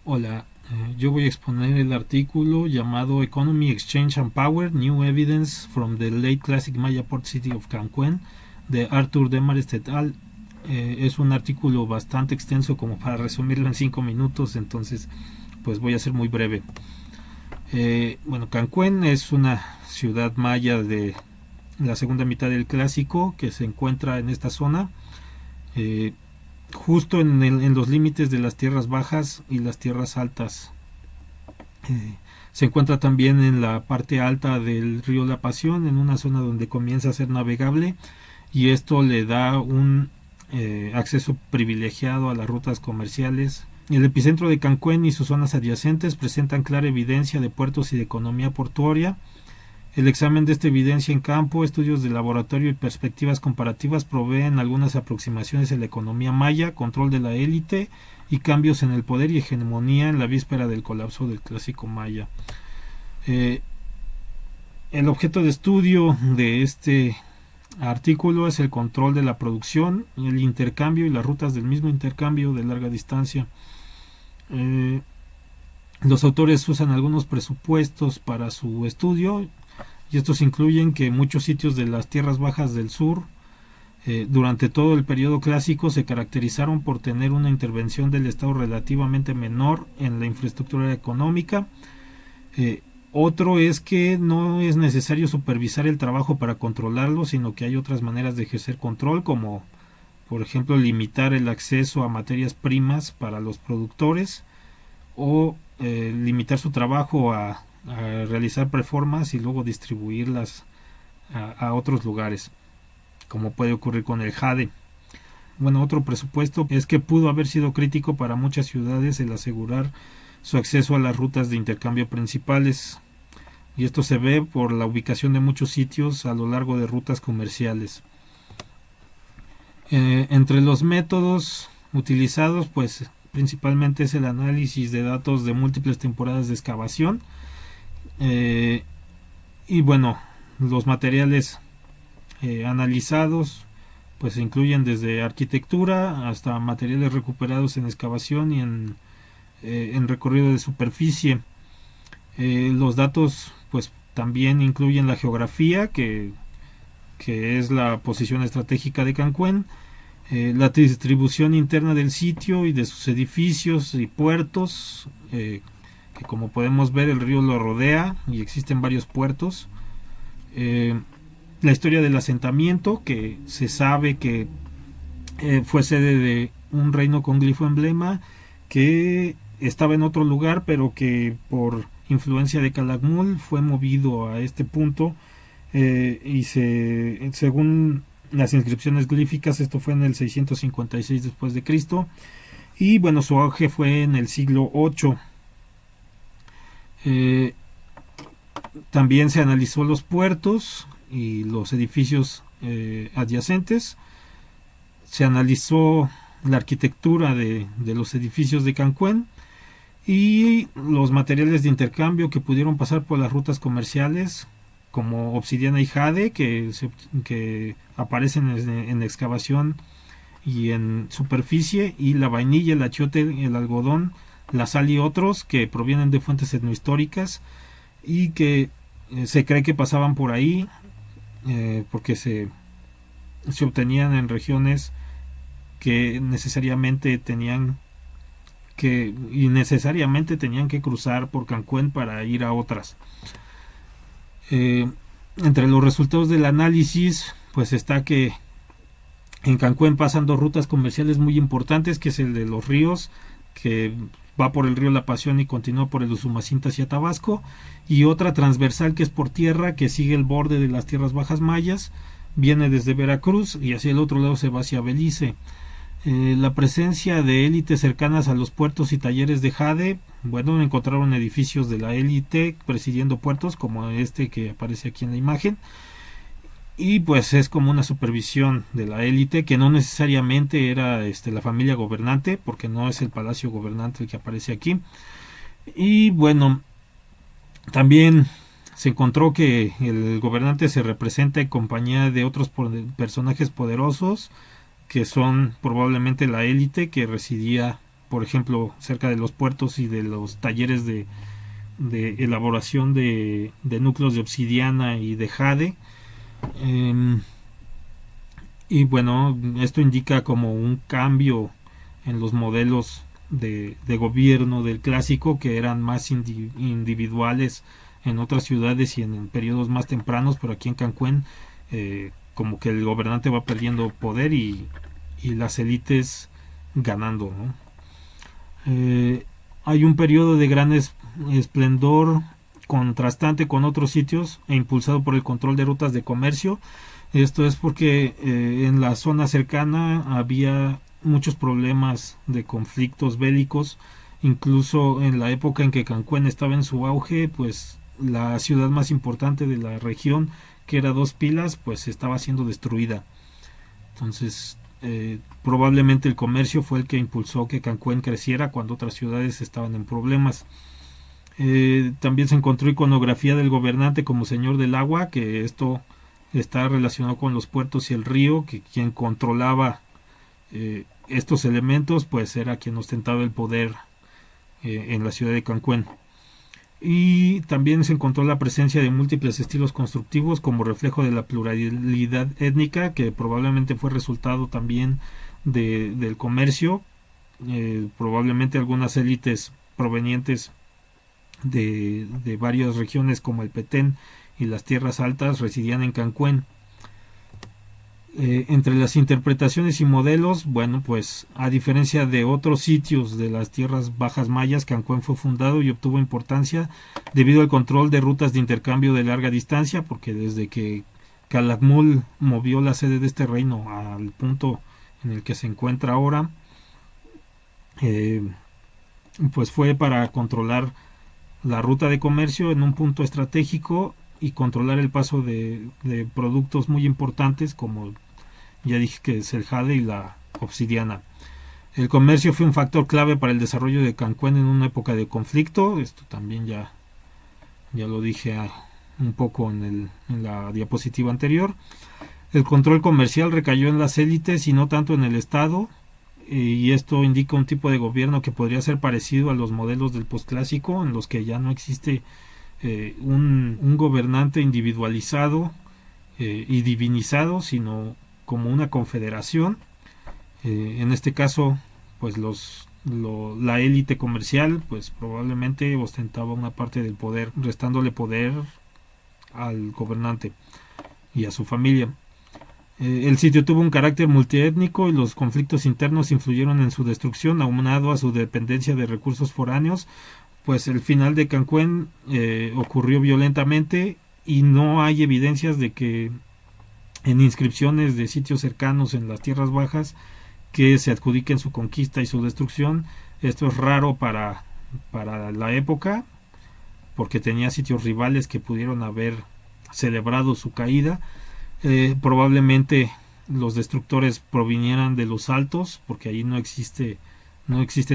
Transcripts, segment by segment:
Hola, yo voy a exponer el artículo llamado Economy, Exchange and Power, New Evidence from the Late Classic Maya Port City of Cancún, de Arthur Demarest et al. Es un artículo bastante extenso como para resumirlo en 5 minutos, entonces pues voy a ser muy breve. Bueno, Cancún es una ciudad maya de la segunda mitad del Clásico que se encuentra en esta zona. Eh, Justo en los límites de las tierras bajas y las tierras altas. Se encuentra también en la parte alta del río La Pasión, en una zona donde comienza a ser navegable, y esto le da un acceso privilegiado a las rutas comerciales. El epicentro de Cancún y sus zonas adyacentes presentan clara evidencia de puertos y de economía portuaria. El examen de esta evidencia en campo, estudios de laboratorio y perspectivas comparativas proveen algunas aproximaciones en la economía maya, control de la élite y cambios en el poder y hegemonía en la víspera del colapso del clásico maya. El objeto de estudio de este artículo es el control de la producción, el intercambio y las rutas del mismo intercambio de larga distancia. Los autores usan algunos presupuestos para su estudio, y estos incluyen que muchos sitios de las tierras bajas del sur durante todo el periodo clásico se caracterizaron por tener una intervención del Estado relativamente menor en la infraestructura económica. Otro es que no es necesario supervisar el trabajo para controlarlo, sino que hay otras maneras de ejercer control, como por ejemplo limitar el acceso a materias primas para los productores, o limitar su trabajo a realizar preformas y luego distribuirlas a otros lugares, como puede ocurrir con el jade. Bueno, otro presupuesto es que pudo haber sido crítico para muchas ciudades el asegurar su acceso a las rutas de intercambio principales, y esto se ve por la ubicación de muchos sitios a lo largo de rutas comerciales. Entre los métodos utilizados, pues principalmente es el análisis de datos de múltiples temporadas de excavación. Y bueno, los materiales analizados pues incluyen desde arquitectura hasta materiales recuperados en excavación y en recorrido de superficie. Los datos pues también incluyen la geografía, que es la posición estratégica de Cancún, la distribución interna del sitio y de sus edificios y puertos, que como podemos ver el río lo rodea y existen varios puertos. La historia del asentamiento, que se sabe que fue sede de un reino con glifo emblema que estaba en otro lugar, pero que por influencia de Calakmul fue movido a este punto, y según las inscripciones glíficas esto fue en el 656 después de Cristo, y bueno, su auge fue en el siglo VIII. También se analizó los puertos y los edificios adyacentes. Se analizó la arquitectura de los edificios de Cancún y los materiales de intercambio que pudieron pasar por las rutas comerciales, como obsidiana y jade, que aparecen en excavación y en superficie, y la vainilla, el achiote, el algodón, la sal y otros que provienen de fuentes etnohistóricas y que se cree que pasaban por ahí, porque se obtenían en regiones que necesariamente tenían que cruzar por Cancún para ir a otras. Entre los resultados del análisis pues está que en Cancún pasan dos rutas comerciales muy importantes, que es el de los ríos, que va por el río La Pasión y continúa por el Usumacinta hacia Tabasco, y otra transversal que es por tierra, que sigue el borde de las tierras bajas mayas, viene desde Veracruz y hacia el otro lado se va hacia Belice. La presencia de élites cercanas a los puertos y talleres de jade, bueno, encontraron edificios de la élite presidiendo puertos como este que aparece aquí en la imagen, y pues es como una supervisión de la élite, que no necesariamente era la familia gobernante, porque no es el palacio gobernante el que aparece aquí. Y bueno, también se encontró que el gobernante se representa en compañía de otros personajes poderosos, que son probablemente la élite que residía por ejemplo, cerca de los puertos y de los talleres de elaboración de núcleos de obsidiana y de jade. Eh, y bueno, esto indica como un cambio en los modelos de gobierno del clásico, que eran más individuales en otras ciudades y en periodos más tempranos, pero aquí en Cancún como que el gobernante va perdiendo poder y las élites ganando, ¿no? Hay un periodo de gran esplendor contrastante con otros sitios e impulsado por el control de rutas de comercio. Esto es porque en la zona cercana había muchos problemas de conflictos bélicos. Incluso en la época en que Cancún estaba en su auge, pues la ciudad más importante de la región, que era Dos Pilas, pues estaba siendo destruida. Entonces probablemente el comercio fue el que impulsó que Cancún creciera cuando otras ciudades estaban en problemas. También se encontró iconografía del gobernante como señor del agua, que esto está relacionado con los puertos y el río, que quien controlaba estos elementos pues era quien ostentaba el poder en la ciudad de Cancún. Y también se encontró la presencia de múltiples estilos constructivos como reflejo de la pluralidad étnica, que probablemente fue resultado también del comercio. Probablemente algunas élites provenientes de varias regiones como el Petén y las tierras altas residían en Cancún. Entre las interpretaciones y modelos, bueno, pues a diferencia de otros sitios de las tierras bajas mayas, Cancún fue fundado y obtuvo importancia debido al control de rutas de intercambio de larga distancia, porque desde que Calakmul movió la sede de este reino al punto en el que se encuentra ahora, pues fue para controlar la ruta de comercio en un punto estratégico y controlar el paso de productos muy importantes como ya dije que es el jade y la obsidiana. El comercio fue un factor clave para el desarrollo de Cancún en una época de conflicto. Esto también ya lo dije un poco en la diapositiva anterior. El control comercial recayó en las élites y no tanto en el Estado, y esto indica un tipo de gobierno que podría ser parecido a los modelos del posclásico, en los que ya no existe un gobernante individualizado y divinizado, sino como una confederación. En este caso, pues la élite comercial, pues probablemente ostentaba una parte del poder, restándole poder al gobernante y a su familia. El sitio tuvo un carácter multiétnico y los conflictos internos influyeron en su destrucción, aunado a su dependencia de recursos foráneos. Pues el final de Cancún ocurrió violentamente y no hay evidencias de que en inscripciones de sitios cercanos en las tierras bajas que se adjudiquen su conquista y su destrucción. Esto es raro para la época, porque tenía sitios rivales que pudieron haber celebrado su caída. Probablemente los destructores provinieran de los altos, porque ahí no existen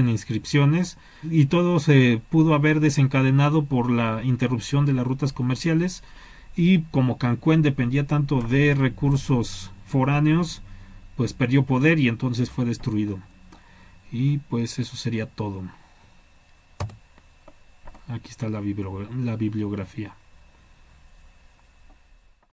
inscripciones, y todo se pudo haber desencadenado por la interrupción de las rutas comerciales. Y como Cancún dependía tanto de recursos foráneos, pues perdió poder y entonces fue destruido. Y pues eso sería todo. Aquí está la bibliografía.